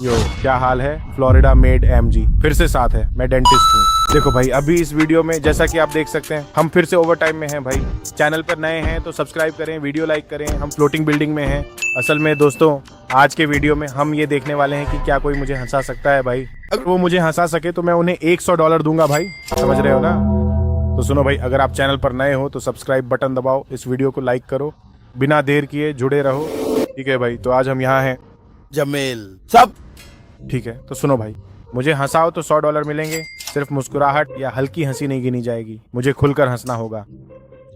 यो क्या हाल है, Florida made MG फिर से साथ है। मैं डेंटिस्ट हूँ। देखो भाई, अभी इस वीडियो में जैसा कि आप देख सकते हैं, हम फिर से ओवर टाइम में हैं भाई। चैनल पर नए हैं तो सब्सक्राइब करें, वीडियो लाइक करें। हम फ्लोटिंग बिल्डिंग में हैं। असल में दोस्तों, आज के वीडियो में हम ये देखने वाले हैं कि क्या कोई मुझे हंसा सकता है भाई। अगर वो मुझे हंसा सके तो मैं उन्हें $100 दूंगा भाई। समझ रहे हो ना? तो सुनो भाई, अगर आप चैनल पर नए हो तो सब्सक्राइब बटन दबाओ, इस वीडियो को लाइक करो, बिना देर किए जुड़े रहो। ठीक है भाई, तो आज हम यहाँ हैं जमेल सब। ठीक है, तो सुनो भाई, मुझे हंसाओ तो $100 मिलेंगे। सिर्फ मुस्कुराहट या हल्की हंसी नहीं गिनी जाएगी, मुझे खुलकर हंसना होगा।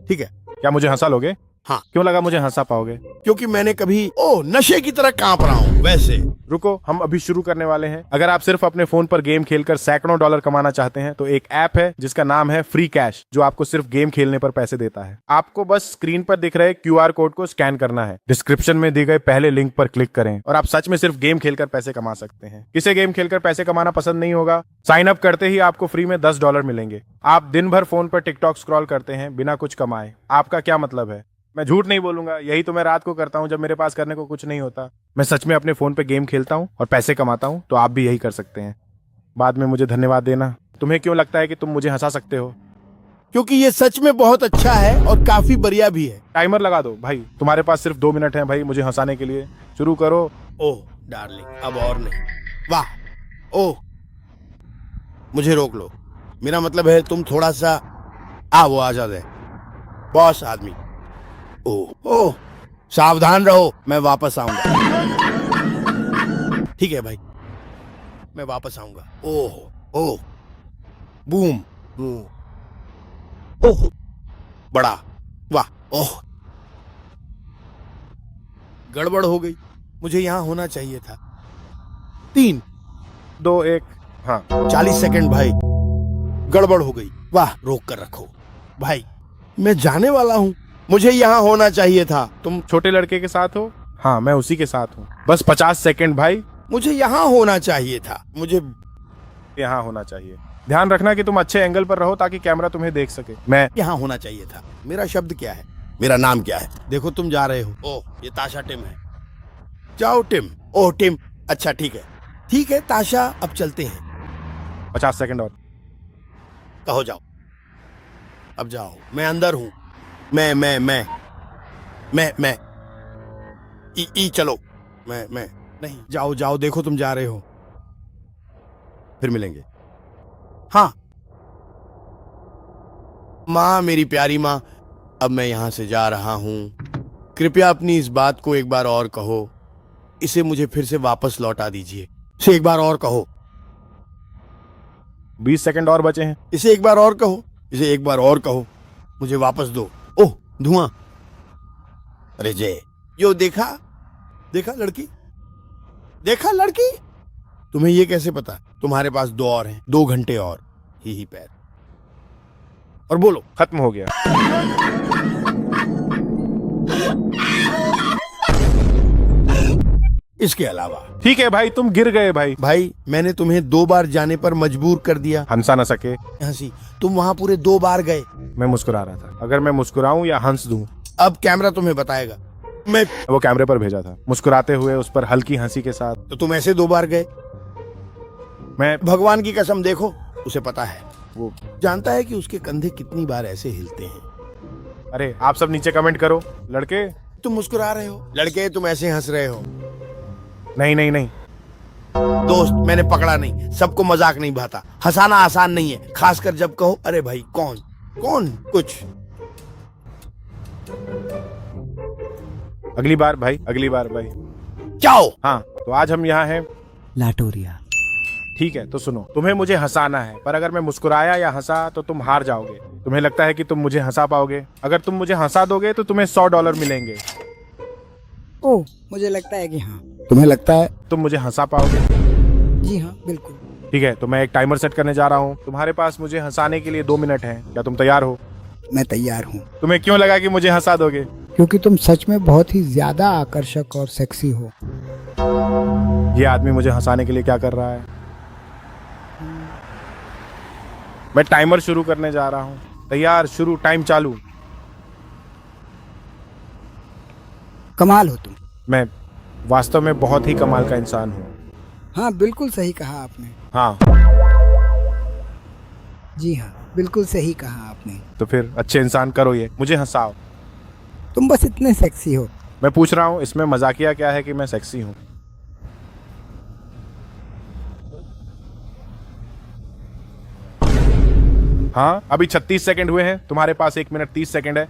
ठीक है, क्या मुझे हंसा लोगे? हाँ। क्यों लगा मुझे हंसा पाओगे? क्योंकि मैंने कभी नशे की तरह कांप रहा हूँ वैसे। रुको, हम अभी शुरू करने वाले हैं। अगर आप सिर्फ अपने फोन पर गेम खेलकर सैकड़ों डॉलर कमाना चाहते हैं तो एक ऐप है जिसका नाम है फ्री कैश, जो आपको सिर्फ गेम खेलने पर पैसे देता है। आपको बस स्क्रीन पर दिख रहे QR कोड को स्कैन करना है, डिस्क्रिप्शन में दिए गए पहले लिंक पर क्लिक करें और आप सच में सिर्फ गेम खेलकर पैसे कमा सकते हैं। किसे गेम खेलकर पैसे कमाना पसंद नहीं होगा? साइन अप करते ही आपको फ्री में $10 मिलेंगे। आप दिन भर फोन पर टिकटॉक स्क्रॉल करते हैं बिना कुछ कमाए। आपका क्या मतलब है? मैं झूठ नहीं बोलूंगा, यही तो मैं रात को करता हूँ जब मेरे पास करने को कुछ नहीं होता। मैं सच में अपने फोन पे गेम खेलता हूँ और पैसे कमाता हूँ, तो आप भी यही कर सकते हैं। बाद में मुझे धन्यवाद देना। तुम्हें क्यों लगता है कि तुम मुझे हंसा सकते हो? क्योंकि ये सच में बहुत अच्छा है और काफी बढ़िया भी है। टाइमर लगा दो भाई, तुम्हारे पास सिर्फ 2 मिनट हैं भाई मुझे हंसाने के लिए। शुरू करो। ओह डार्लिंग, अब और नहीं। वाह, ओह मुझे रोक लो। मेरा मतलब है तुम थोड़ा सा वो आजाद है बॉस आदमी। ओह सावधान रहो, मैं वापस आऊंगा। ठीक है भाई, मैं वापस आऊंगा। ओह बूम ओह बड़ा, वाह, ओह गड़बड़ हो गई, मुझे यहां होना चाहिए था। 3 2 1 हाँ। 40 सेकंड भाई, गड़बड़ हो गई। वाह, रोक कर रखो भाई, मैं जाने वाला हूं, मुझे यहाँ होना चाहिए था। तुम छोटे लड़के के साथ हो? हाँ, मैं उसी के साथ हूँ। बस 50 सेकंड भाई। मुझे यहाँ होना चाहिए था, मुझे यहाँ होना चाहिए। ध्यान रखना कि तुम अच्छे एंगल पर रहो ताकि कैमरा तुम्हें देख सके। मैं यहाँ होना चाहिए था। मेरा शब्द क्या है? मेरा नाम क्या है? देखो तुम जा रहे हो। ओह, ये ताशा टिम है। जाओ टिम। ओह टिम, अच्छा ठीक है ताशा, अब चलते हैं। 50 सेकंड और। कहो जाओ, अब जाओ। मैं अंदर हूँ। मैं चलो। मैं नहीं, जाओ, देखो तुम जा रहे हो। फिर मिलेंगे। हाँ माँ, मेरी प्यारी माँ, अब मैं यहां से जा रहा हूं। कृपया अपनी इस बात को एक बार और कहो। इसे मुझे फिर से वापस लौटा दीजिए। इसे एक बार और कहो। 20 सेकंड और बचे हैं। इसे एक बार और कहो। इसे एक बार और कहो। मुझे वापस दो। ओह धुआं। अरे जय, यो देखा लड़की, देखा लड़की। तुम्हें ये कैसे पता? तुम्हारे पास 2 और हैं, 2 घंटे और। ही पैर और बोलो। खत्म हो गया। इसके अलावा ठीक है भाई, तुम गिर गए भाई। मैंने तुम्हें 2 बार जाने पर मजबूर कर दिया। हंसा न सके। हंसी, तुम वहां पूरे 2 बार गए। मैं मुस्कुरा रहा था। अगर मैं मुस्कुराऊं या हंस दूं? अब कैमरा तुम्हें बताएगा। मैं वो कैमरे पर भेजा था, मुस्कुराते हुए उस पर हल्की हंसी के साथ। तो तुम ऐसे 2 बार गए। मैं भगवान की कसम, देखो उसे पता है, वो जानता है कि उसके कंधे कितनी बार ऐसे हिलते हैं। अरे आप सब नीचे कमेंट करो। लड़के तुम मुस्कुरा रहे हो, लड़के तुम ऐसे हंस रहे हो। नहीं। दोस्त, मैंने पकड़ा नहीं। सबको मजाक नहीं भाता। हंसाना आसान नहीं है, खासकर जब कहो अरे भाई कौन कुछ। अगली बार भाई। जाओ। हाँ, तो आज हम यहाँ हैं लाटोरिया। ठीक है, तो सुनो, तुम्हें मुझे हंसाना है, पर अगर मैं मुस्कुराया या हंसा तो तुम हार जाओगे। तुम्हें लगता है कि तुम मुझे हंसा पाओगे? अगर तुम मुझे हंसा दोगे तो तुम्हें $100 मिलेंगे। ओह, मुझे लगता है कि हाँ। तुम्हें लगता है तुम मुझे हंसा पाओगे? जी हाँ, बिल्कुल। ठीक है, तो मैं एक टाइमर सेट करने जा रहा हूँ। तुम्हारे पास मुझे हंसाने के लिए 2 मिनट हैं। क्या तुम तैयार हो? मैं तैयार हूँ। तुम्हें क्यों लगा कि मुझे हंसा दोगे? क्योंकि तुम सच में बहुत ही ज्यादा आकर्षक और सेक्सी हो। ये आदमी मुझे हंसाने के लिए क्या कर रहा है? मैं टाइमर शुरू करने जा रहा हूँ। तैयार, शुरू, टाइम चालू। कमाल हो तुम। मैं वास्तव में बहुत ही कमाल का इंसान हूँ। हाँ बिल्कुल सही कहा आपने। हाँ, जी हाँ, बिल्कुल सही कहा आपने। तो फिर अच्छे इंसान करो ये, मुझे हंसाओ। तुम बस इतने सेक्सी हो। मैं पूछ रहा हूँ इसमें मजाकिया क्या है कि मैं सेक्सी हूँ? हाँ, अभी 36 सेकंड हुए हैं, तुम्हारे पास 1 मिनट 30 सेकंड है।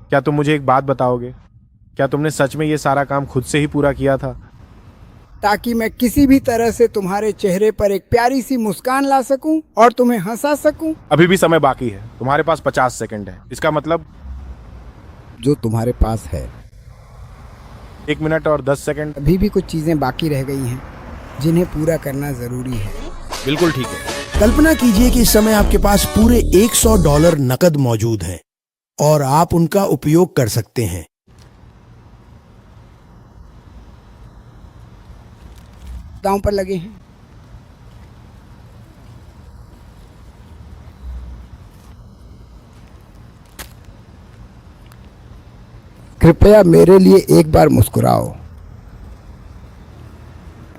क्या तुम मुझे एक बात बताओगे? क्या तुमने सच में ये सारा काम खुद से ही पूरा किया था? ताकि मैं किसी भी तरह से तुम्हारे चेहरे पर एक प्यारी सी मुस्कान ला सकूं और तुम्हें हंसा सकूं। अभी भी समय बाकी है, तुम्हारे पास 50 सेकंड है। इसका मतलब जो तुम्हारे पास है। 1 मिनट और 10 सेकंड। अभी भी कुछ चीजें बाकी रह गई हैं जिन्हें पूरा करना जरूरी है। बिल्कुल ठीक है। कल्पना कीजिए कि इस समय आपके पास पूरे $100 नकद मौजूद हैं और आप उनका उपयोग कर सकते हैं। दांव पर लगे हैं। कृपया मेरे लिए एक बार मुस्कुराओ,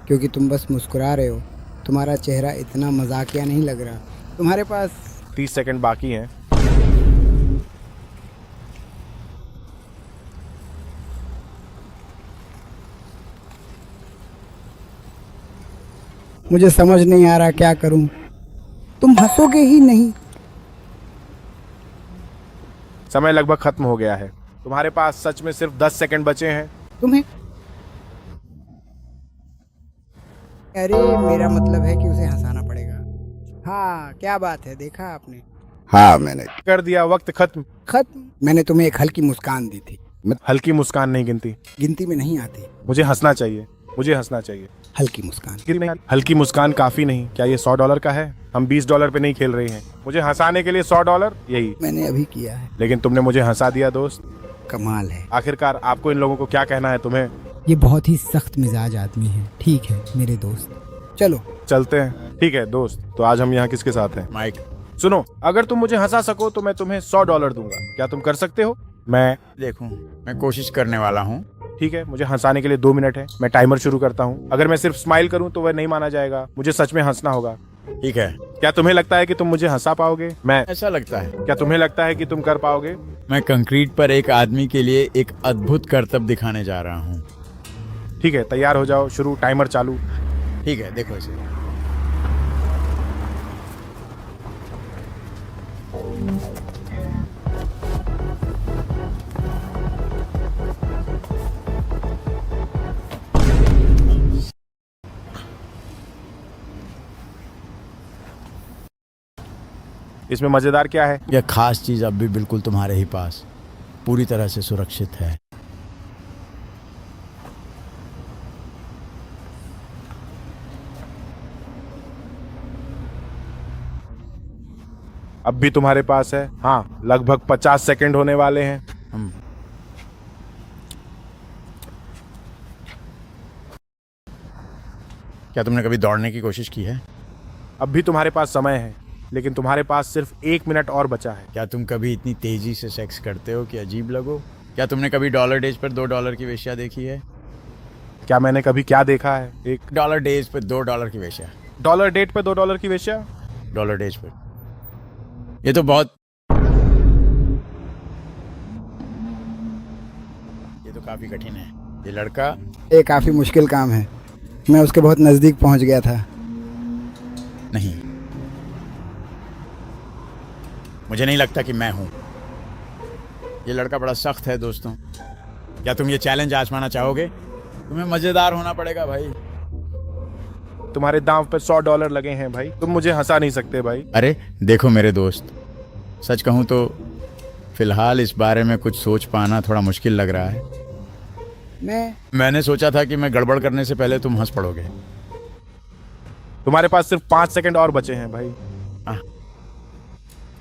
क्योंकि तुम बस मुस्कुरा रहे हो। तुम्हारा चेहरा इतना मजाकिया नहीं लग रहा। तुम्हारे पास 30 सेकंड बाकी हैं। मुझे समझ नहीं आ रहा क्या करूं। तुम हंसोगे ही नहीं। समय लगभग खत्म हो गया है, तुम्हारे पास सच में सिर्फ 10 सेकंड बचे हैं। तुम्हें अरे मेरा मतलब है कि उसे हंसाना पड़ेगा। हाँ क्या बात है, देखा आपने? हाँ मैंने कर दिया, वक्त खत्म। मैंने तुम्हें एक हल्की मुस्कान दी थी। हल्की मुस्कान नहीं गिनती, गिनती में नहीं आती। मुझे हंसना चाहिए, मुझे हंसना चाहिए। हल्की मुस्कान। हल्की मुस्कान काफी नहीं। क्या ये $100 का है? हम $20 पे नहीं खेल रहे हैं। मुझे हंसाने के लिए $100, यही मैंने अभी किया है। लेकिन तुमने मुझे हंसा दिया दोस्त। कमाल है। आखिरकार आपको इन लोगों को क्या कहना है तुम्हें? ये बहुत ही सख्त मिजाज आदमी है। ठीक है मेरे दोस्त, चलो चलते हैं। ठीक है दोस्त, तो आज हम यहाँ किसके साथ हैं? माइक, सुनो, अगर तुम मुझे हंसा सको तो मैं तुम्हें $100 दूंगा। क्या तुम कर सकते हो? मैं देखूं, मैं कोशिश करने वाला हूँ। ठीक है, मुझे हंसाने के लिए 2 मिनट है। मैं टाइमर शुरू करता हूँ। अगर मैं सिर्फ स्माइल करूँ तो वह नहीं माना जाएगा, मुझे सच में हंसना होगा। ठीक है, क्या तुम्हें लगता है कि तुम मुझे हंसा पाओगे? मैं ऐसा लगता है। क्या तुम्हें लगता है कि तुम कर पाओगे? मैं कंक्रीट पर एक आदमी के लिए एक अद्भुत करतब दिखाने जा रहा हूँ। ठीक है, तैयार हो जाओ, शुरू, टाइमर चालू। ठीक है, देखो इसे। इसमें मजेदार क्या है? यह खास चीज अब भी बिल्कुल तुम्हारे ही पास पूरी तरह से सुरक्षित है। अब भी तुम्हारे पास है। हाँ, लगभग 50 सेकंड होने वाले हैं। क्या तुमने कभी दौड़ने की कोशिश की है? अब भी तुम्हारे पास समय है, लेकिन तुम्हारे पास सिर्फ 1 मिनट और बचा है। क्या तुम कभी इतनी तेजी से सेक्स करते हो कि अजीब लगो? क्या तुमने कभी डॉलर डेज पर $2 की वेश्या देखी है? क्या मैंने कभी क्या देखा है? एक डॉलर डेज पर $2 की वेश्या। डॉलर डेट पे $2 की वेश्या? डॉलर डेज पर। ये तो बहुत, ये तो काफी कठिन है। ये लड़का ये काफी मुश्किल काम है। मैं उसके बहुत नजदीक पहुंच गया था। नहीं, मुझे नहीं लगता कि मैं हूं। ये लड़का बड़ा सख्त है दोस्तों। क्या तुम ये चैलेंज आजमाना चाहोगे? तुम्हें मजेदार होना पड़ेगा भाई। तुम्हारे दांव पे $100 लगे हैं भाई, तुम मुझे हंसा नहीं सकते भाई। अरे देखो मेरे दोस्त, सच कहूं तो फिलहाल इस बारे में कुछ सोच पाना थोड़ा मुश्किल लग रहा है। मैंने सोचा था कि मैं गड़बड़ करने से पहले तुम हंस पड़ोगे। तुम्हारे पास सिर्फ 5 सेकंड और बचे हैं भाई।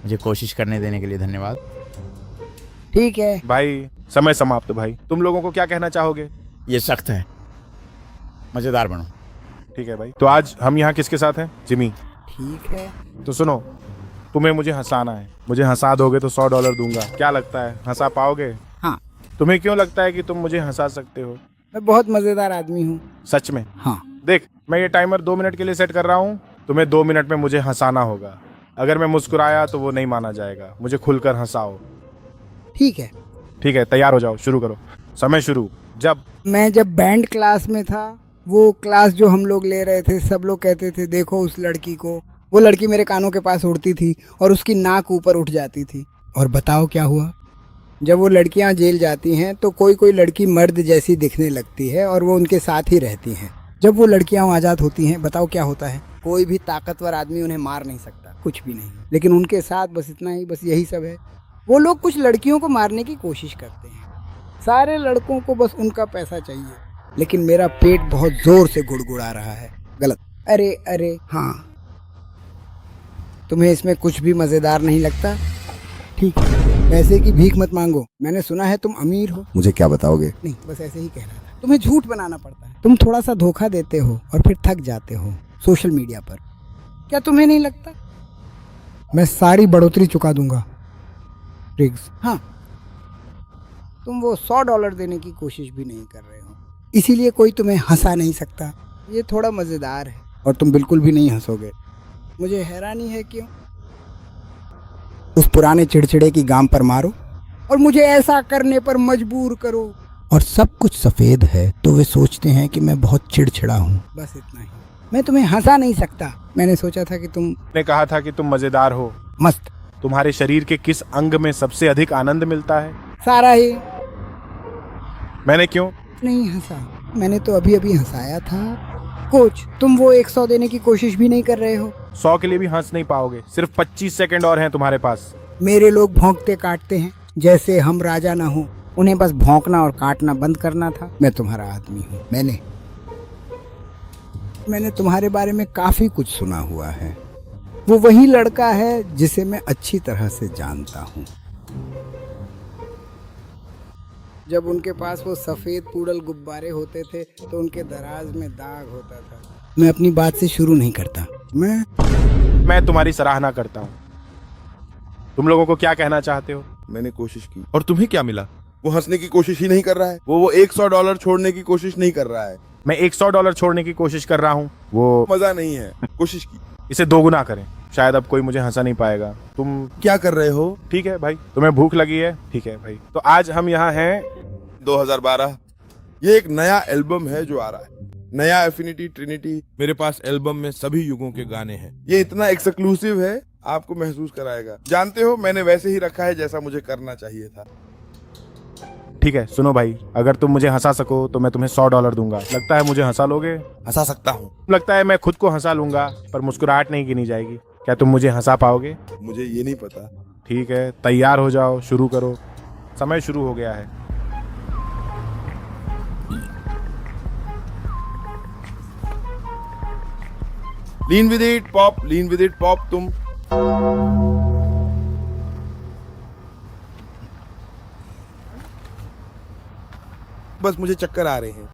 मुझे कोशिश करने देने के लिए धन्यवाद। ठीक है भाई, समय समाप्त भाई। तुम लोगों को क्या कहना चाहोगे? ये सख्त है, मजेदार बनो। ठीक है भाई, तो आज हम यहाँ किसके साथ हैं? जिमी। ठीक है। तो सुनो, तुम्हें मुझे हंसाना है। मुझे हंसा दोगे तो $100 दूंगा। क्या लगता है, हंसा पाओगे? हाँ तुम्हें क्यों लगता है कि तुम मुझे हंसा सकते हो? मैं बहुत मजेदार आदमी हूँ। सच में? हाँ। देख, मैं ये टाइमर 2 मिनट के लिए सेट कर रहा हूँ। तुम्हें 2 मिनट में मुझे हंसाना होगा। अगर मैं मुस्कुराया तो वो नहीं माना जाएगा। मुझे खुलकर हंसाओ। ठीक है। ठीक है, तैयार हो जाओ, शुरू करो। समय शुरू। जब जब बैंड क्लास में था, वो क्लास जो हम लोग ले रहे थे, सब लोग कहते थे देखो उस लड़की को। वो लड़की मेरे कानों के पास उड़ती थी और उसकी नाक ऊपर उठ जाती थी। और बताओ क्या हुआ? जब वो लड़कियां जेल जाती हैं तो कोई कोई लड़की मर्द जैसी दिखने लगती है और वो उनके साथ ही रहती हैं। जब वो लड़कियां आज़ाद होती हैं, बताओ क्या होता है? कोई भी ताकतवर आदमी उन्हें मार नहीं सकता, कुछ भी नहीं। लेकिन उनके साथ बस इतना ही, बस यही सब है। वो लोग कुछ लड़कियों को मारने की कोशिश करते हैं। सारे लड़कों को बस उनका पैसा चाहिए, लेकिन मेरा पेट बहुत जोर से गुड़गुड़ा रहा है। गलत। अरे अरे हाँ, तुम्हें इसमें कुछ भी मजेदार नहीं लगता? ठीक है, पैसे की भीख मत मांगो। मैंने सुना है तुम अमीर हो। मुझे क्या बताओगे? नहीं, बस ऐसे ही कह रहा था। तुम्हें झूठ बनाना पड़ता है। तुम थोड़ा सा धोखा देते हो और फिर थक जाते हो सोशल मीडिया पर। क्या तुम्हें नहीं लगता? मैं सारी बढ़ोतरी चुका दूंगा। रिग्स। हाँ, तुम वो $100 देने की कोशिश भी नहीं कर रहे हो, इसीलिए कोई तुम्हें हंसा नहीं सकता। ये थोड़ा मजेदार है और तुम बिल्कुल भी नहीं हंसोगे। मुझे हैरानी है क्यों। उस पुराने चिड़चिड़े की गाम पर मारो और मुझे ऐसा करने पर मजबूर करो। और सब कुछ सफेद है तो वे सोचते हैं कि मैं बहुत चिड़चिड़ा हूँ। बस इतना ही। मैं तुम्हें हंसा नहीं सकता। मैंने सोचा था कि तुमने कहा था कि तुम मजेदार हो। मस्त। तुम्हारे शरीर के किस अंग में सबसे अधिक आनंद मिलता है? सारा ही। मैंने क्यों नहीं हंसा? मैंने तो अभी अभी हंसाया था। कोच, तुम वो 100 देने की कोशिश भी नहीं कर रहे हो। 100 के लिए भी हंस नहीं पाओगे। सिर्फ 25 सेकंड और हैं तुम्हारे पास। मेरे लोग भौंकते काटते हैं जैसे हम राजा ना हो। उन्हें बस भौंकना और काटना बंद करना था। मैं तुम्हारा आदमी हूँ। मैंने तुम्हारे बारे में काफी कुछ सुना हुआ है। वो वही लड़का है जिसे मैं अच्छी तरह से जानता हूँ। जब उनके पास वो सफेद पूडल गुब्बारे होते थे तो उनके दराज में दाग होता था। मैं अपनी बात से शुरू नहीं करता। मैं तुम्हारी सराहना करता हूँ। तुम लोगों को क्या कहना चाहते हो? मैंने कोशिश की। और तुम्हें क्या मिला? वो हंसने की कोशिश ही नहीं कर रहा है। वो $100 छोड़ने की कोशिश नहीं कर रहा है। मैं $100 छोड़ने की कोशिश कर रहा हूँ। वो मजा नहीं है। कोशिश की। इसे 2 गुना करें, शायद अब कोई मुझे हंसा नहीं पाएगा। तुम क्या कर रहे हो? ठीक है भाई, तुम्हें भूख लगी है? ठीक है भाई, तो आज हम यहाँ हैं 2012। ये एक नया एल्बम है जो आ रहा है, नया एफिनिटी ट्रिनिटी। मेरे पास एल्बम में सभी युगों के गाने हैं। ये इतना एक्सक्लूसिव है, आपको महसूस कराएगा। जानते हो, मैंने वैसे ही रखा है जैसा मुझे करना चाहिए था। ठीक है, सुनो भाई, अगर तुम मुझे हंसा सको तो मैं तुम्हें $100 दूंगा। लगता है मुझे हंसा लोगे? हंसा सकता हूँ। लगता है मैं खुद को हंसा लूंगा, पर मुस्कुराहट नहीं गिनी जाएगी। क्या तुम मुझे हंसा पाओगे? मुझे ये नहीं पता। ठीक है, तैयार हो जाओ, शुरू करो। समय शुरू हो गया है। Lean with it pop, lean with it pop. तुम बस मुझे चक्कर आ रहे हैं।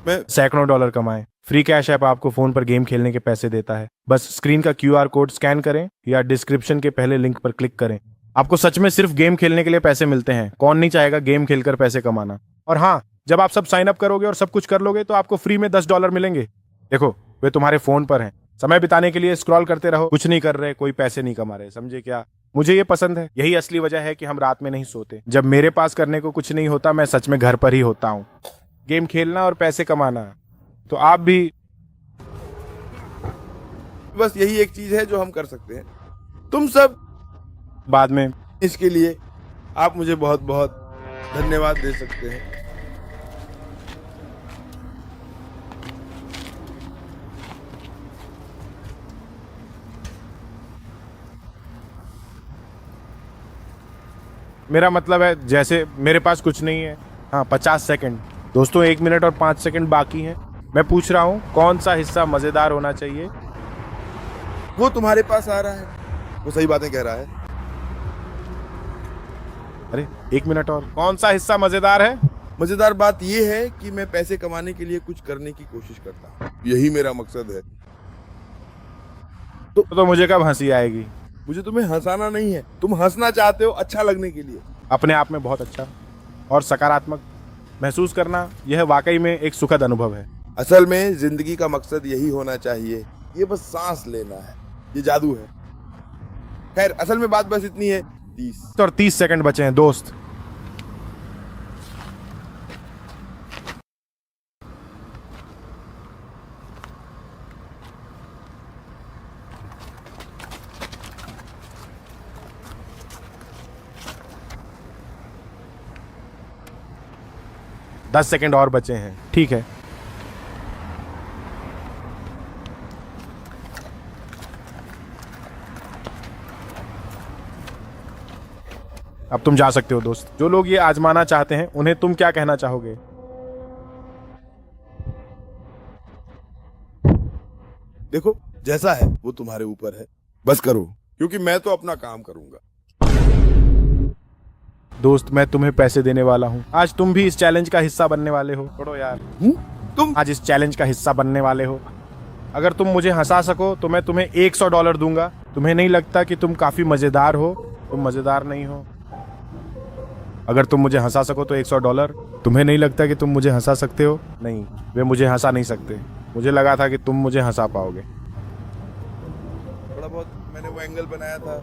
मैं सैकड़ों डॉलर कमाएं। फ्री कैश ऐप आपको फोन पर गेम खेलने के पैसे देता है। बस स्क्रीन का QR कोड स्कैन करें या डिस्क्रिप्शन के पहले लिंक पर क्लिक करें। आपको सच में सिर्फ गेम खेलने के लिए पैसे मिलते हैं। कौन नहीं चाहेगा गेम खेलकर पैसे कमाना? और हाँ, जब आप सब साइन अप करोगे और सब कुछ कर लोगे तो आपको फ्री में $10 मिलेंगे। देखो, वे तुम्हारे फोन पर हैं। समय बिताने के लिए स्क्रॉल करते रहो, कुछ नहीं कर रहे, कोई पैसे नहीं कमा रहे। समझे क्या? मुझे ये पसंद है। यही असली वजह है कि हम रात में नहीं सोते। जब मेरे पास करने को कुछ नहीं होता, मैं सच में घर पर ही होता हूँ। गेम खेलना और पैसे कमाना। तो आप भी बस यही एक चीज है जो हम कर सकते हैं। तुम सब बाद में इसके लिए आप मुझे बहुत बहुत धन्यवाद दे सकते हैं। मेरा मतलब है, जैसे मेरे पास कुछ नहीं है। हाँ, 50 सेकंड। दोस्तों, 1 मिनट और 5 सेकंड बाकी हैं। मैं पूछ रहा हूँ, कौन सा हिस्सा मजेदार होना चाहिए? वो तुम्हारे पास आ रहा है, वो सही बातें कह रहा है। अरे 1 मिनट और। कौन सा हिस्सा मजेदार है? मजेदार बात ये है कि मैं पैसे कमाने के लिए कुछ करने की कोशिश करता हूँ। यही मेरा मकसद है। तो मुझे कब हंसी आएगी? मुझे तुम्हें हंसाना नहीं है, तुम हंसना चाहते हो अच्छा लगने के लिए। अपने आप में बहुत अच्छा और सकारात्मक महसूस करना, यह वाकई में एक सुखद अनुभव है। असल में जिंदगी का मकसद यही होना चाहिए, ये बस सांस लेना है, ये जादू है। खैर असल में बात बस इतनी है। 30 और 30 सेकंड बचे हैं दोस्त। दस सेकंड और बचे हैं, ठीक है। अब तुम जा सकते हो दोस्त। जो लोग ये आजमाना चाहते हैं उन्हें तुम क्या कहना चाहोगे? देखो जैसा है वो तुम्हारे ऊपर है, बस करो, क्योंकि मैं तो अपना काम करूंगा। दोस्त मैं तुम्हें पैसे देने वाला हूँ, आज तुम भी इस चैलेंज का हिस्सा बनने वाले हो। छोड़ो यार, तुम आज इस चैलेंज का हिस्सा बनने वाले हो। अगर तुम मुझे हंसा सको तो मैं तुम्हें $100 दूंगा। तुम्हें नहीं लगता कि तुम काफी मजेदार हो? तुम मजेदार नहीं हो। अगर तुम मुझे हंसा सको तो $100। तुम्हें नहीं लगता कि तुम मुझे हंसा सकते हो? नहीं, वे मुझे हंसा नहीं सकते। मुझे लगा था कि तुम मुझे हंसा पाओगे। थोड़ा बहुत मैंने वो एंगल बनाया था।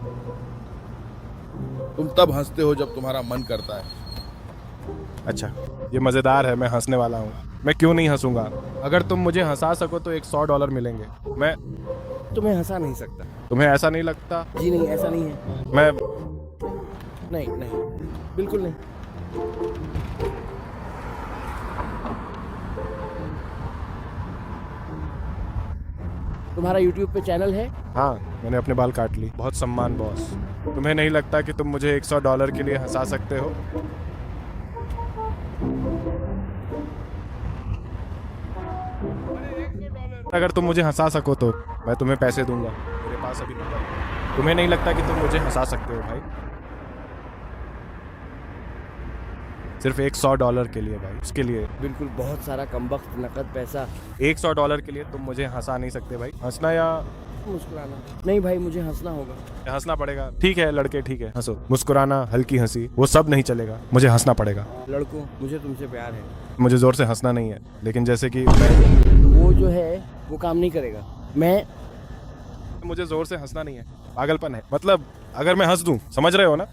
तुम तब हंसते हो जब तुम्हारा मन करता है। अच्छा, ये मजेदार है, मैं हंसने वाला हूँ। मैं क्यों नहीं हंसूंगा? अगर तुम मुझे हंसा सको तो $100 मिलेंगे। मैं तुम्हें हंसा नहीं सकता। तुम्हें ऐसा नहीं लगता? जी नहीं, ऐसा नहीं है। मैं नहीं नहीं, बिल्कुल नहीं। तुम्हारा YouTube पे चैनल है? हाँ, मैंने अपने बाल काट ली। बहुत सम्मान बॉस। तुम्हें नहीं लगता कि तुम मुझे $100 के लिए हंसा सकते हो? अगर तुम मुझे हंसा सको तो मैं तुम्हें पैसे दूंगा। मेरे पास अभी नकद है। तुम्हें नहीं लगता कि तुम मुझे हंसा सकते हो भाई? सिर्फ $100 के लिए भाई, उसके लिए बिल्कुल, बहुत सारा कमबख्त नकद पैसा। $100 के लिए तुम मुझे हंसा नहीं सकते भाई। हंसना या मुस्कुराना? नहीं भाई, मुझे हंसना होगा। हंसना पड़ेगा। ठीक है लड़के, ठीक है, हंसो। मुस्कुराना, हल्की हंसी, वो सब नहीं चलेगा। मुझे हंसना पड़ेगा। लड़कों, मुझे तुमसे प्यार है। मुझे जोर से हंसना नहीं है, लेकिन जैसे कि मैं वो जो है वो काम नहीं करेगा। मुझे जोर से हंसना नहीं है, पागलपन है। मतलब अगर मैं हंस दूं, समझ रहे हो ना?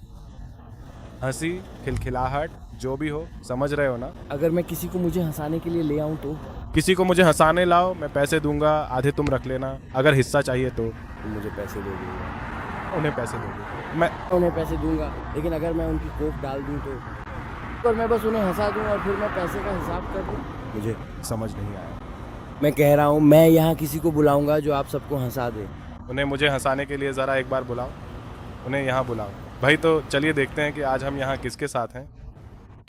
हंसी, खिलखिलाहट, जो भी हो, समझ रहे हो ना? अगर मैं किसी को मुझे हंसाने के लिए ले आऊं तो? किसी को मुझे हंसाने लाओ, मैं पैसे दूंगा, आधे तुम रख लेना। अगर हिस्सा चाहिए तो तुम मुझे पैसे दे दोगे? उन्हें पैसे दोगे। मैं उन्हें पैसे दूंगा, लेकिन अगर मैं उनकी कोख डाल दूं तो? और मैं बस उन्हें हंसा दूं और फिर मैं पैसे का हिसाब कर दूं? मुझे समझ नहीं आया। मैं कह रहा हूं, मैं यहाँ किसी को बुलाऊंगा जो आप सबको हंसा दे। उन्हें मुझे हंसाने के लिए ज़रा एक बार बुलाओ। उन्हें यहाँ बुलाओ भाई। तो चलिए देखते हैं कि आज हम यहाँ किसके साथ हैं।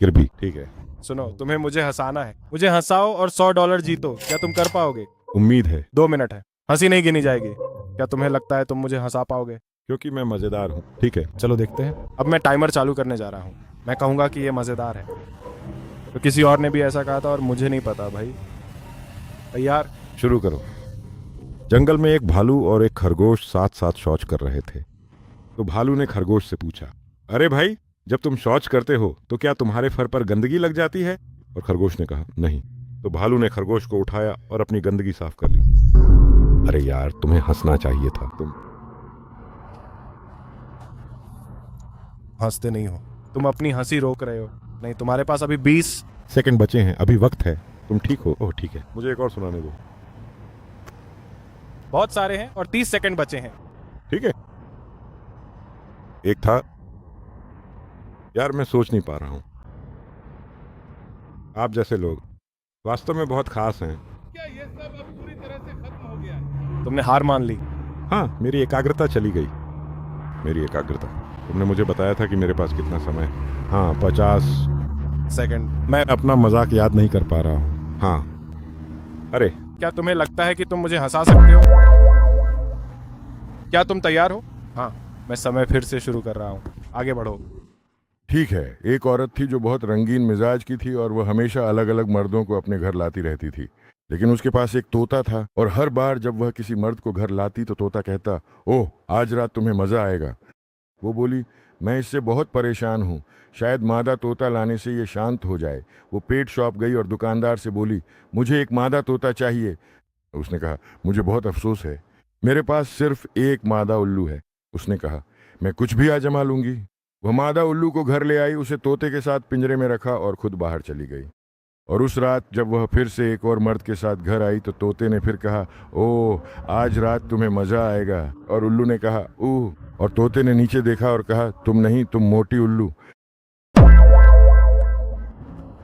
किरबी, ठीक है। सुनो, तुम्हें मुझे हंसाना है। मुझे हंसाओ और $100 जीतो। क्या तुम कर पाओगे? उम्मीद है, 2 मिनट है, हंसी नहीं गिनी जाएगी। क्या तुम्हें लगता है तुम मुझे हंसा पाओगे? क्योंकि मैं मजेदार हूँ। ठीक है, चलो देखते हैं। अब मैं टाइमर चालू करने जा रहा हूँ। मैं कहूँगा कि ये मज़ेदार है, तो किसी और ने भी ऐसा कहा था और मुझे नहीं पता भाई। तैयार? शुरू करो। जंगल में एक भालू और एक खरगोश साथ साथ शौच कर रहे थे। तो भालू ने खरगोश से पूछा, अरे भाई, जब तुम शौच करते हो तो क्या तुम्हारे फर पर गंदगी लग जाती है? और खरगोश ने कहा, नहीं। तो भालू ने खरगोश को उठाया और अपनी गंदगी साफ कर ली। अरे यार, तुम्हें हंसना चाहिए था। तुम हंसते नहीं हो, तुम अपनी हंसी रोक रहे हो। नहीं, तुम्हारे पास अभी 20 सेकंड बचे हैं, अभी वक्त है। तुम ठीक हो? ओह ठीक है, मुझे एक और सुनाने दो। बहुत सारे हैं और 30 सेकंड बचे हैं। ठीक है। एक था, यार मैं सोच नहीं पा रहा हूं, आप जैसे लोग वास्तव में बहुत खास हैं। क्या ये सब अब पूरी तरह से खत्म हो गया है? तुमने हार मान ली। हाँ, मेरी एकाग्रता चली गई। मेरी एकाग्रता। तुमने मुझे बताया था कि मेरे पास कितना समय है। हाँ, 50 सेकंड। मैं अपना मजाक याद नहीं कर पा रहा हूँ। हाँ, अरे क्या तुम्हें लगता है कि तुम मुझे हंसा सकते हो? क्या तुम तैयार हो? हाँ, मैं समय फिर से शुरू कर रहा हूँ। आगे बढ़ो। ठीक है। एक औरत थी जो बहुत रंगीन मिजाज की थी और वह हमेशा अलग अलग मर्दों को अपने घर लाती रहती थी। लेकिन उसके पास एक तोता था और हर बार जब वह किसी मर्द को घर लाती तो तोता कहता, ओह आज रात तुम्हें मजा आएगा। वो बोली, मैं इससे बहुत परेशान हूँ, शायद मादा तोता लाने से ये शांत हो जाए। वो पेट शॉप गई और दुकानदार से बोली, मुझे एक मादा तोता चाहिए। उसने कहा, मुझे बहुत अफसोस है, मेरे पास सिर्फ एक मादा उल्लू है। उसने कहा, मैं कुछ भी आजमा लूंगी। वह मादा उल्लू को घर ले आई, उसे तोते के साथ पिंजरे में रखा और खुद बाहर चली गई। और उस रात जब वह फिर से एक और मर्द के साथ घर आई तो तोते ने फिर कहा, ओह आज रात तुम्हें मजा आएगा। और उल्लू ने कहा, ओह। और तोते ने नीचे देखा और कहा, तुम नहीं, तुम मोटी उल्लू।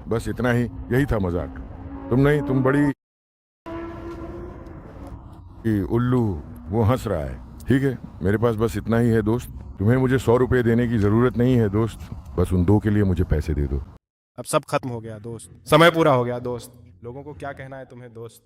बस इतना ही, यही था मजाक। तुम नहीं, तुम बड़ी उल्लू। वो हंस रहा है। ठीक है, मेरे पास बस इतना ही है दोस्त। तुम्हें मुझे 100 रुपए देने की जरूरत नहीं है दोस्त, बस उन 2 के लिए मुझे पैसे दे दो। अब सब खत्म हो गया दोस्त, समय पूरा हो गया दोस्त। लोगों को क्या कहना है तुम्हें दोस्त?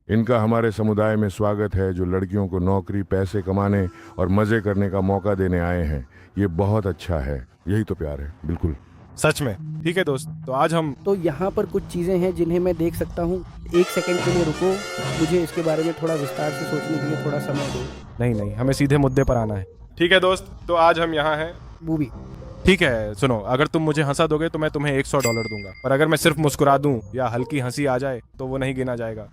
इनका हमारे समुदाय में स्वागत है, जो लड़कियों को नौकरी, पैसे कमाने और मजे करने का मौका देने आए हैं। ये बहुत अच्छा है, यही तो प्यार है। बिल्कुल सच में। ठीक है दोस्त, तो आज हम तो यहाँ पर कुछ चीज़ें हैं जिन्हें मैं देख सकता हूँ। 1 सेकंड के लिए रुको, मुझे इसके बारे में थोड़ा विस्तार से सोचने के लिए थोड़ा समय दो। नहीं, हमें सीधे मुद्दे पर आना है। ठीक है दोस्त, तो आज हम यहाँ हैं। मूवी। ठीक है, सुनो, अगर तुम मुझे हंसा दोगे तो मैं तुम्हें $100 दूंगा, पर अगर मैं सिर्फ मुस्कुरा दूं या हल्की हंसी आ जाए तो वो नहीं गिना जाएगा।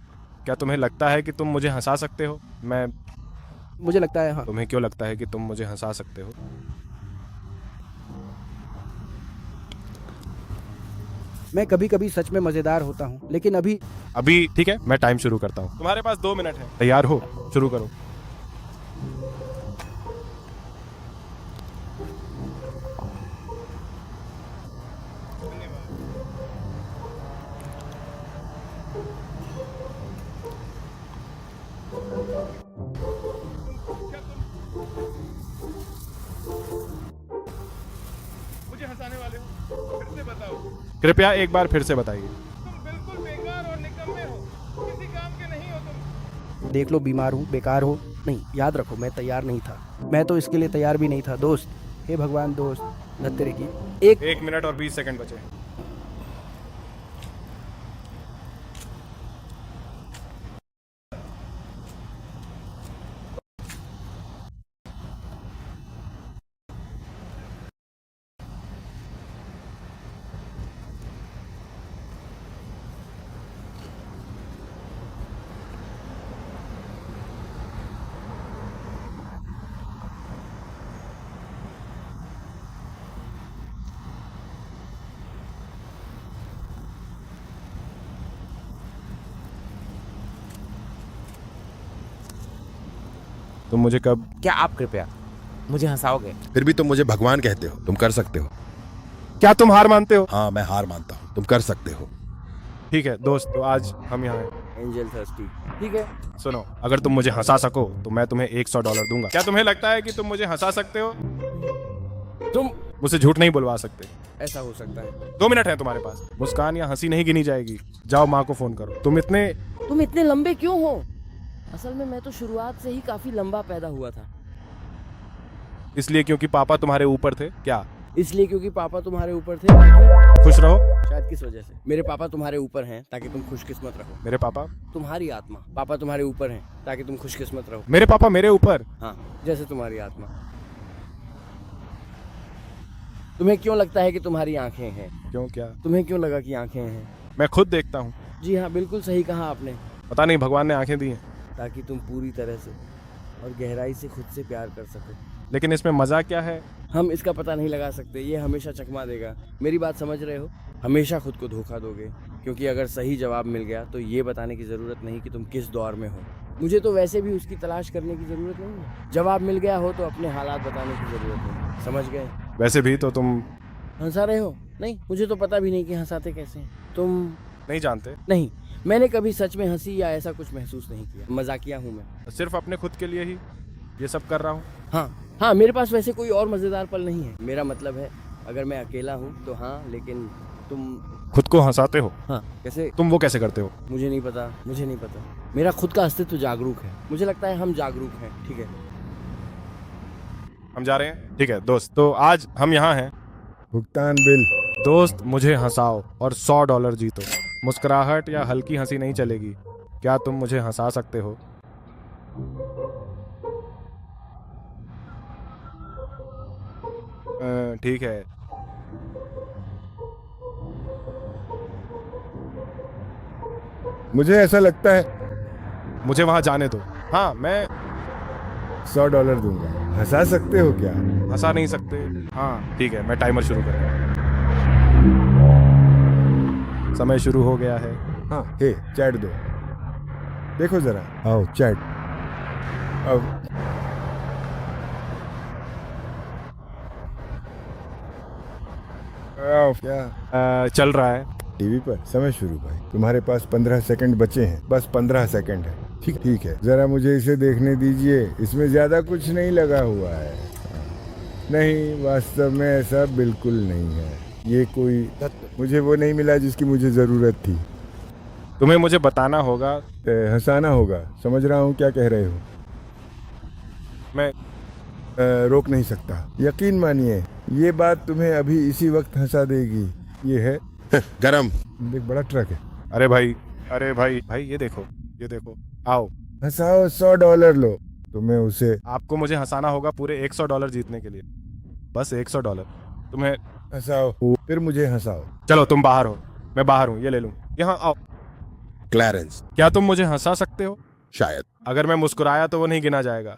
क्या तुम्हें लगता है कि तुम मुझे हंसा सकते हो? मुझे लगता है हाँ। तुम्हें क्यों लगता है कि तुम मुझे हंसा सकते हो? मैं कभी कभी सच में मजेदार होता हूँ, लेकिन अभी ठीक है, मैं टाइम शुरू करता हूँ। तुम्हारे पास 2 मिनट है, तैयार हो? शुरू करो। मुझे हंसाने वाले हो, फिर से बताओ। कृपया एक बार फिर से बताइए। तुम बिल्कुल बेकार और निकम्मे हो, किसी काम के नहीं हो तुम। देख लो, बीमार हूँ, बेकार हो। नहीं, याद रखो, मैं तैयार नहीं था। मैं तो इसके लिए तैयार भी नहीं था दोस्त। हे भगवान दोस्त, धत्तेरे की 1 मिनट और 20 सेकंड बचे। तुम मुझे कब? क्या आप कृपया मुझे हंसाओगे? फिर भी तुम मुझे भगवान कहते हो, तुम कर सकते हो। क्या तुम हार मानते हो? हाँ, मैं हार मानता हूँ, तुम कर सकते हो। ठीक है दोस्त, तो आज हम यहाँ हैं। Angel thirsty. ठीक है, सुनो, अगर तुम मुझे हंसा सको तो मैं तुम्हें $100 दूंगा। क्या तुम्हें लगता है कि तुम मुझे हंसा सकते हो? तुम मुझसे झूठ नहीं बुलवा सकते। ऐसा हो सकता है। 2 मिनट है तुम्हारे पास। मुस्कान या हंसी नहीं गिनी जाएगी। जाओ माँ को फोन करो। तुम इतने लंबे क्यों हो? असल में मैं तो शुरुआत से ही काफी लंबा पैदा हुआ था। इसलिए क्योंकि पापा तुम्हारे ऊपर थे क्या? इसलिए क्योंकि पापा तुम्हारे ऊपर थे ताकि... खुश रहो। शायद किस वजह से। मेरे पापा तुम्हारे ऊपर हैं ताकि तुम खुशकिस्मत रहो। मेरे पापा? तुम्हारी आत्मा। पापा तुम्हारे ऊपर हैं ताकि तुम खुशकिस्मत रहो। मेरे पापा मेरे ऊपर? हाँ, जैसे तुम्हारी आत्मा। तुम्हें क्यों लगता है कि तुम्हारी आंखें हैं? क्यों? क्या तुम्हें क्यों लगा कि आंखें हैं? मैं खुद देखता हूँ। जी हाँ, बिल्कुल सही कहा आपने। पता नहीं भगवान ने आंखें दी हैं ताकि तुम पूरी तरह से और गहराई से खुद से प्यार कर सको। लेकिन इसमें मजा क्या है? हम इसका पता नहीं लगा सकते, ये हमेशा चकमा देगा। मेरी बात समझ रहे हो? हमेशा खुद को धोखा दोगे, क्योंकि अगर सही जवाब मिल गया तो ये बताने की ज़रूरत नहीं कि तुम किस दौर में हो। मुझे तो वैसे भी उसकी तलाश करने की ज़रूरत नहीं है। जवाब मिल गया हो तो अपने हालात बताने की ज़रूरत नहीं। समझ गए? वैसे भी तो तुम हंसा रहे हो? नहीं, मुझे तो पता भी नहीं कि हंसाते कैसे हैं। तुम नहीं जानते? नहीं, मैंने कभी सच में हंसी या ऐसा कुछ महसूस नहीं किया। मजाकिया हूँ मैं। सिर्फ अपने खुद के लिए ही ये सब कर रहा हूँ। हाँ, मेरे पास वैसे कोई और मज़ेदार पल नहीं है। मेरा मतलब है, अगर मैं अकेला हूँ तो हाँ, लेकिन तुम खुद को हंसाते हो? हाँ। कैसे? तुम वो कैसे करते हो? मुझे नहीं पता। मेरा खुद का अस्तित्व जागरूक है। मुझे लगता है हम जागरूक हैं। ठीक है, हम जा रहे हैं। ठीक है दोस्त, तो आज हम यहाँ हैं। भुगतान बिल। दोस्त, मुझे हंसाओ और $100 जीतो। मुस्कुराहट या हल्की हंसी नहीं चलेगी। क्या तुम मुझे हंसा सकते हो? ठीक है। मुझे ऐसा लगता है मुझे वहां जाने दो। हाँ, मैं $100 दूंगा। हंसा सकते हो क्या? हंसा नहीं सकते। हाँ ठीक है, मैं टाइमर शुरू करता हूँ। समय शुरू हो गया है। हाँ, हे चैट दो। देखो जरा, आओ चैट। अब क्या चल रहा है। टीवी पर समय शुरू भाई। तुम्हारे पास 15 सेकंड बचे हैं, बस 15 सेकंड है। ठीक है, जरा मुझे इसे देखने दीजिए। इसमें ज्यादा कुछ नहीं लगा हुआ है। नहीं, वास्तव में ऐसा बिल्कुल नहीं है। ये कोई मुझे वो नहीं मिला जिसकी मुझे जरूरत थी। तुम्हें मुझे बताना होगा। हंसाना होगा। समझ रहा हूँ क्या कह रहे हो। मैं रोक नहीं सकता। यकीन मानिए, ये बात तुम्हें अभी इसी वक्त हंसा देगी। ये है गरम। एक बड़ा ट्रक है। अरे भाई भाई ये देखो, ये देखो। आओ हंसाओ, $100 लो। तुम्हें उसे आपको मुझे हंसाना होगा पूरे $100 जीतने के लिए। बस $100। तुम्हें हंसाओ, फिर मुझे हंसाओ। चलो, तुम बाहर हो, मैं बाहर हूँ। ये ले लूँ। यहाँ आओ। क्लैरेंस। क्या तुम मुझे हंसा सकते हो? शायद। अगर मैं मुस्कुराया तो वो नहीं गिना जाएगा।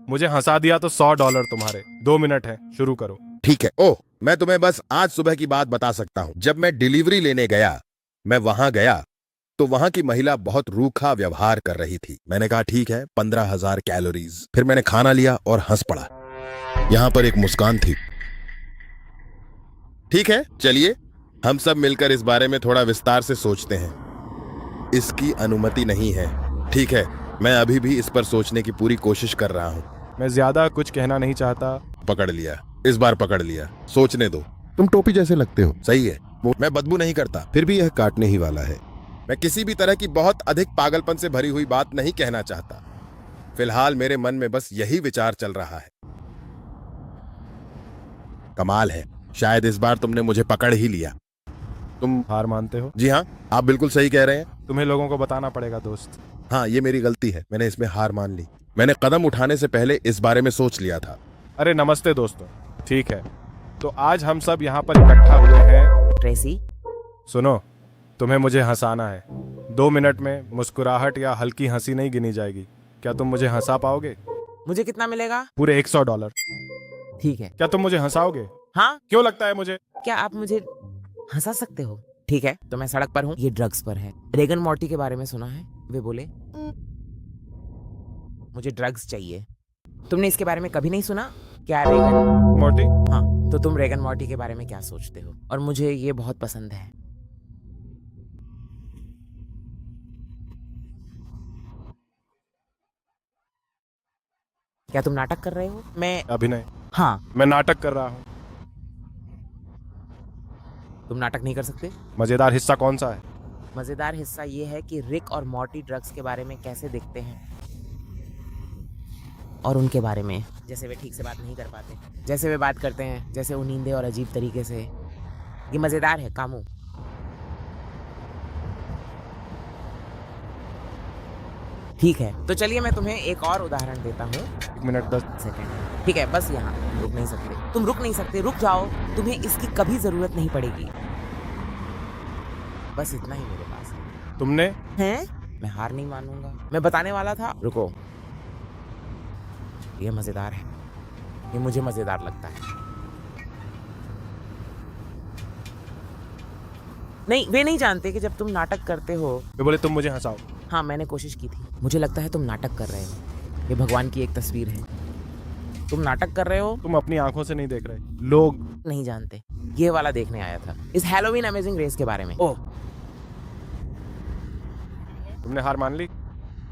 मुझे हंसा दिया तो $100 तुम्हारे। 2 मिनट है, शुरू करो। ठीक है। ओह, मैं तुम्हें बस आज सुबह की बात बता सकता हूँ। जब मैं डिलीवरी लेने गया, मैं वहां गया तो वहां की महिला बहुत रूखा व्यवहार कर रही थी। मैंने कहा ठीक है, 15,000 कैलोरीज। फिर मैंने खाना लिया और हंस पड़ा। यहां पर एक मुस्कान थी। ठीक है, चलिए हम सब मिलकर इस बारे में थोड़ा विस्तार से सोचते हैं। इसकी अनुमति नहीं है। ठीक है, मैं अभी भी इस पर सोचने की पूरी कोशिश कर रहा हूं। मैं ज्यादा कुछ कहना नहीं चाहता। पकड़ लिया, इस बार पकड़ लिया। सोचने दो। तुम टोपी जैसे लगते हो। सही है, मैं बदबू नहीं करता, फिर भी यह काटने ही वाला है। मैं किसी भी तरह की बहुत अधिक पागलपन से भरी हुई बात नहीं कहना चाहता। फिलहाल मेरे मन में बस यही विचार चल रहा है। कमाल है, शायद इस बार तुमने मुझे पकड़ ही लिया। तुम हार मानते हो? जी हाँ, आप बिल्कुल सही कह रहे हैं। तुम्हें लोगों को बताना पड़ेगा दोस्त। हाँ, ये मेरी गलती है। मैंने इसमें हार मान ली। मैंने कदम उठाने से पहले इस बारे में सोच लिया था। अरे नमस्ते दोस्तों। ठीक है, तो आज हम सब यहाँ पर इकट्ठा हुए हैं। ट्रेसी, सुनो, तुम्हें मुझे हंसाना है। 2 मिनट में मुस्कुराहट या हल्की हंसी नहीं गिनी जाएगी। क्या तुम मुझे हंसा पाओगे? मुझे कितना मिलेगा? पूरे $100। ठीक है। क्या तुम मुझे हंसाओगे? हाँ, क्यों लगता है मुझे? क्या आप मुझे हंसा सकते हो? ठीक है, तो मैं सड़क पर हूँ, ये ड्रग्स पर है। रेगन मॉर्टी के बारे में सुना है? वे बोले मुझे ड्रग्स चाहिए। तुमने इसके बारे में कभी नहीं सुना क्या? रेगन मोटी? हाँ, तो तुम रेगन मॉर्टी के बारे में क्या सोचते हो? और मुझे ये बहुत पसंद है। क्या तुम नाटक कर रहे हो? मैं अभिनय। हाँ, मैं नाटक कर रहा हूँ। तुम नाटक नहीं कर सकते। मजेदार हिस्सा कौन सा है? मजेदार हिस्सा ये है कि रिक और मॉर्टी ड्रग्स के बारे में कैसे दिखते हैं और उनके बारे में, जैसे वे ठीक से बात नहीं कर पाते, जैसे वे बात करते हैं, जैसे उनींदे और अजीब तरीके से। ये मजेदार है कामू। ठीक है, तो चलिए मैं तुम्हें एक और उदाहरण देता हूँ। 1 मिनट 10 सेकंड। ठीक है, बस यहाँ रुक नहीं सकते। तुम रुक नहीं सकते, रुक जाओ। तुम्हें इसकी कभी जरूरत नहीं पड़ेगी। बस इतना ही मेरे पास है। तुमने हैं? मैं हार नहीं मानूंगा। मैं बताने वाला था। रुको, ये मजेदार है। ये मुझे मजेदार लगता है। नहीं, वे नहीं जानते कि जब तुम नाटक करते हो। वे बोले तुम मुझे हंसाओ। हाँ, मैंने कोशिश की थी। मुझे लगता है तुम नाटक कर रहे हो। ये भगवान की एक तस्वीर है। तुम नाटक कर रहे हो। तुम अपनी आंखों से नहीं देख रहे, लोग नहीं जानते। ये वाला देखने आया था, इस हैलोवीन अमेजिंग रेस के बारे में। ओह, तुमने हार मान ली।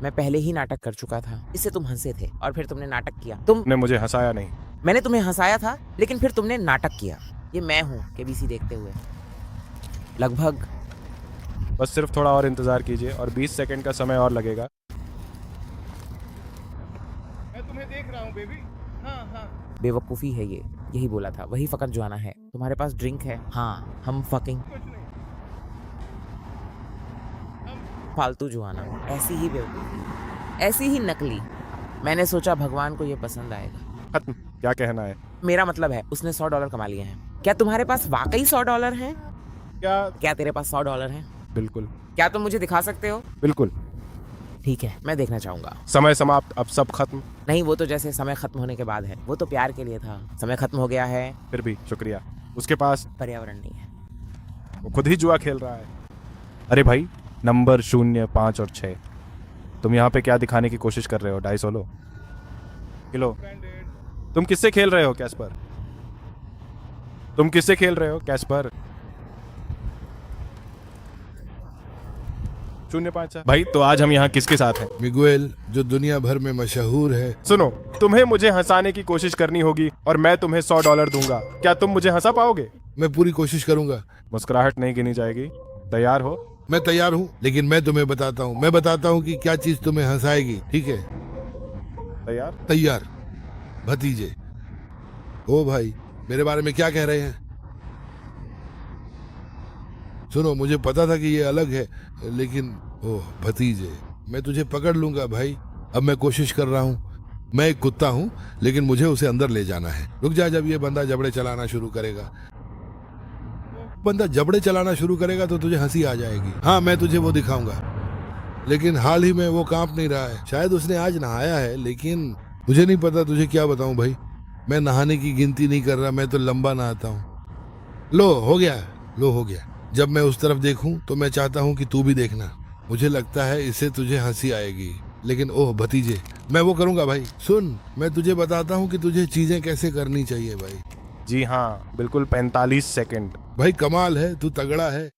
मैं पहले ही नाटक कर चुका था। इससे तुम हंसे थे और फिर तुमने नाटक किया। तुमने मुझे हंसाया नहीं। मैंने तुम्हें हंसाया था, लेकिन फिर तुमने नाटक किया। ये मैं हूँ केबीसी देखते हुए। लगभग बस सिर्फ थोड़ा और इंतजार कीजिए और 20 सेकंड का समय और लगेगा। मैं तुम्हें देख रहा हूँ बेबी। हाँ हाँ, बेवकूफ़ी है ये। यही बोला था, वही फकत जो आना है। तुम्हारे पास ड्रिंक है? हाँ, हम फकिंग। कुछ नहीं। फालतू जुआना, ऐसी ही बेवकूफ़ी, ऐसी ही नकली। मैंने सोचा भगवान को ये पसंद आएगा। खत्म। क्या कहना है? मेरा मतलब है उसने $100 कमा लिए हैं। क्या तुम्हारे पास वाकई $100 हैं? क्या तेरे पास $100 हैं? बिल्कुल क्या तुम मुझे दिखा सकते हो? बिल्कुल। ठीक है, मैं देखना चाहूंगा। समय समाप्त, अब सब खत्म। नहीं, वो तो जैसे समय खत्म होने के बाद है, वो तो प्यार के लिए था। समय खत्म हो गया है। फिर भी शुक्रिया। उसके पास पर्यावरण नहीं है। वो खुद ही जुआ खेल रहा है। अरे भाई, नंबर 0, 5 और 6, तुम यहाँ पे क्या दिखाने की कोशिश कर रहे हो? 250 लो। किलो। तुम किससे खेल रहे हो कैस्पर? तुम किससे खेल रहे हो कैस्पर? 0, 5। भाई तो आज हम यहाँ किसके साथ हैं? मिगुएल, जो दुनिया भर में मशहूर है। सुनो, तुम्हें मुझे हंसाने की कोशिश करनी होगी और मैं तुम्हें $100 दूंगा। क्या तुम मुझे हंसा पाओगे? मैं पूरी कोशिश करूंगा। मुस्कुराहट नहीं गिनी जाएगी। तैयार हो? मैं तैयार हूँ, लेकिन मैं तुम्हें बताता हूँ, मैं बताता हूँ कि क्या चीज तुम्हें हंसाएगी। ठीक है? तैयार? तैयार। भतीजे। ओ भाई, मेरे बारे में क्या कह रहे हैं? सुनो, मुझे पता था कि ये अलग है, लेकिन ओह भतीजे, मैं तुझे पकड़ लूंगा भाई। अब मैं कोशिश कर रहा हूँ। मैं एक कुत्ता हूँ, लेकिन मुझे उसे अंदर ले जाना है। रुक जा, जब ये बंदा जबड़े चलाना शुरू करेगा, बंदा जबड़े चलाना शुरू करेगा तो तुझे हंसी आ जाएगी। हाँ, मैं तुझे वो दिखाऊंगा। लेकिन हाल ही में वो कांप नहीं रहा है। शायद उसने आज नहाया है, लेकिन मुझे नहीं पता। तुझे क्या बताऊं भाई, मैं नहाने की गिनती नहीं कर रहा, मैं तो लंबा नहाता हूँ। लो हो गया, लो हो गया। जब मैं उस तरफ देखूं तो मैं चाहता हूं कि तू भी देखना। मुझे लगता है इससे तुझे हंसी आएगी। लेकिन ओह भतीजे, मैं वो करूंगा भाई। सुन, मैं तुझे बताता हूं कि तुझे चीजें कैसे करनी चाहिए भाई। जी हाँ, बिल्कुल 45 सेकंड। भाई कमाल है, तू तगड़ा है।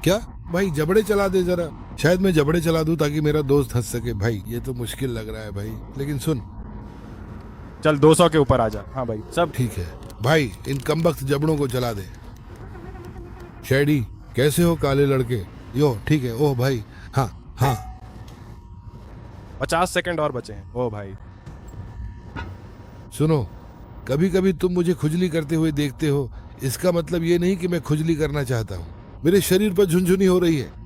क्या भाई, जबड़े चला दे जरा। शायद मैं जबड़े चला दूं ताकि मेरा दोस्त हंस सके। भाई ये तो मुश्किल लग रहा है भाई, लेकिन सुन। चल 200 के ऊपर आ जा। हाँ भाई, सब ठीक है भाई, इन कमबख्त जबड़ों को चला दे। शेडी, कैसे हो काले लड़के? यो ठीक है। ओह भाई, हाँ हाँ। 50 सेकंड और बचे हैं। ओह भाई, सुनो, कभी कभी तुम मुझे खुजली करते हुए देखते हो, इसका मतलब ये नहीं कि मैं खुजली करना चाहता हूँ। मेरे शरीर पर झुनझुनी हो रही है।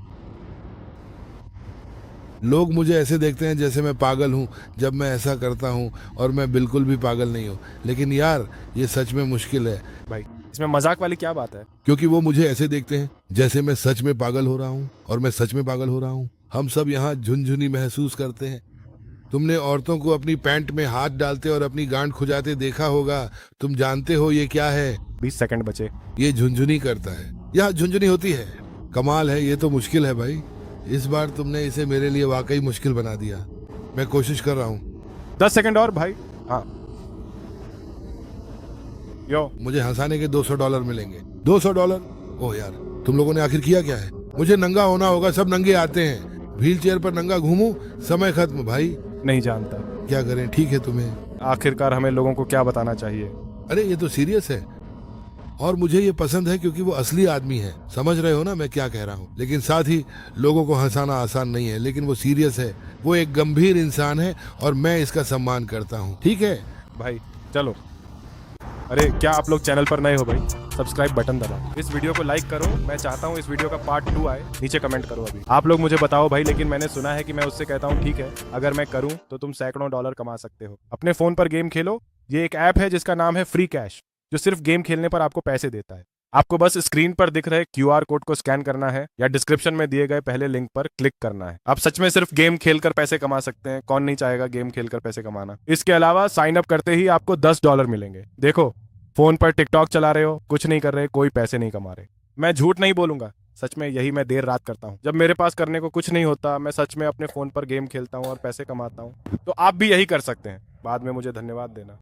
लोग मुझे ऐसे देखते हैं जैसे मैं पागल हूँ जब मैं ऐसा करता हूँ, और मैं बिल्कुल भी पागल नहीं हूँ। लेकिन यार, ये सच में मुश्किल है भाई इसमें मजाक वाली क्या बात है? क्योंकि वो मुझे ऐसे देखते हैं जैसे मैं सच में पागल हो रहा हूँ, और मैं सच में पागल हो रहा हूँ। हम सब यहाँ झुनझुनी महसूस करते हैं। तुमने औरतों को अपनी पैंट में हाथ डालते और अपनी गांड खुजाते देखा होगा। तुम जानते हो ये क्या है? 20 सेकंड बचे। ये झुनझुनी करता है, यहाँ झुनझुनी होती है। कमाल है, ये तो मुश्किल है भाई। इस बार तुमने इसे मेरे लिए वाकई मुश्किल बना दिया। मैं कोशिश कर रहा हूँ। 10 सेकंड और भाई। हाँ, यो। मुझे हंसाने के $200 मिलेंगे। $200? ओह यार, तुम लोगों ने आखिर किया क्या है? मुझे नंगा होना होगा, सब नंगे आते हैं। व्हील चेयर पर नंगा घूमूं, समय खत्म भाई। नहीं जानता। क्या करें? ठीक है तुम्हें। आखिरकार हमें लोगों को क्या बताना चाहिए? अरे ये तो सीरियस है, और मुझे ये पसंद है क्योंकि वो असली आदमी है। समझ रहे हो ना मैं क्या कह रहा हूँ? लेकिन साथ ही लोगों को हंसाना आसान नहीं है, लेकिन वो सीरियस है। वो एक गंभीर इंसान है और मैं इसका सम्मान करता हूँ। ठीक है भाई चलो। अरे क्या आप लोग चैनल पर नए हो भाई? सब्सक्राइब बटन दबाओ, इस वीडियो को लाइक करो। मैं चाहता हूँ इस वीडियो का पार्ट 2 आए। नीचे कमेंट करो अभी। आप लोग मुझे बताओ भाई, लेकिन मैंने सुना है कि मैं उससे कहता हूँ ठीक है, अगर मैं करूँ तो तुम सैकड़ों डॉलर कमा सकते हो। अपने फोन पर गेम खेलो। ये एक ऐप है जिसका नाम है फ्री कैश, जो सिर्फ गेम खेलने पर आपको पैसे देता है। आपको बस स्क्रीन पर दिख रहे QR कोड को स्कैन करना है या डिस्क्रिप्शन में दिए गए पहले लिंक पर क्लिक करना है। आप सच में सिर्फ गेम खेलकर पैसे कमा सकते हैं। कौन नहीं चाहेगा गेम खेलकर पैसे कमाना? इसके अलावा साइन अप करते ही आपको $10 मिलेंगे। देखो, फोन पर टिकटॉक चला रहे हो, कुछ नहीं कर रहे, कोई पैसे नहीं कमा रहे। मैं झूठ नहीं बोलूंगा, सच में यही मैं देर रात करता हूँ। जब मेरे पास करने को कुछ नहीं होता, मैं सच में अपने फोन पर गेम खेलता हूँ और पैसे कमाता हूँ। तो आप भी यही कर सकते हैं। बाद में मुझे धन्यवाद देना।